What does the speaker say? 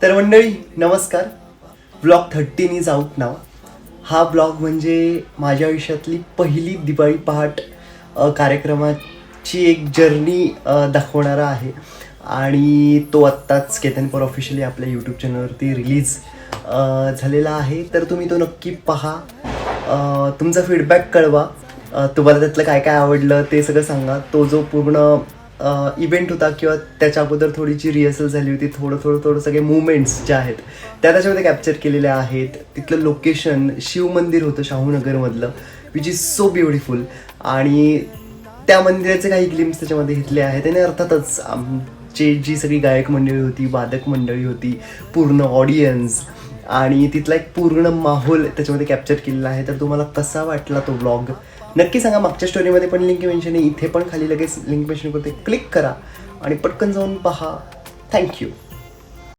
तर मंडळी नमस्कार. ब्लॉग 13 इज आउट नाव. हा ब्लॉग म्हणजे माझ्या आयुष्यातली पहिली दिवाळी पहाट कार्यक्रमाची एक जर्नी दाखवणारा आहे आणि तो आत्ताच केतनपूर ऑफिशियली आपल्या यूट्यूब चॅनलवरती रिलीज झालेला आहे. तर तुम्ही तो नक्की पहा. तुमचा फीडबॅक कळवा. तुम्हाला त्यातलं काय काय आवडलं ते सगळं सांगा. तो जो पूर्ण इव्हेंट होता किंवा त्याच्या अगोदर थोडीशी रिहर्सल झाली होती, थोडं सगळे मुवमेंट्स ज्या आहेत त्या त्याच्यामध्ये कॅप्चर केलेल्या आहेत. तिथलं लोकेशन शिव मंदिर होतं शाहूनगरमधलं, विच इज सो ब्युटिफुल. आणि त्या मंदिराचे काही ग्लिम्स त्याच्यामध्ये घेतले आहेत. आणि अर्थातच आमची जी सगळी गायक मंडळी होती, वादक मंडळी होती, पूर्ण ऑडियन्स आणि तिथला एक पूर्ण माहोल त्याच्यामध्ये कॅप्चर केलेला आहे. तर तुम्हाला कसा वाटला तो व्लॉग नक्की सांगा. मागच्या स्टोरीमध्ये पण लिंक मेन्शन आहे, इथे पण खाली लगेच लिंक मेन्शन करते. क्लिक करा आणि पटकन जाऊन पहा. थँक्यू.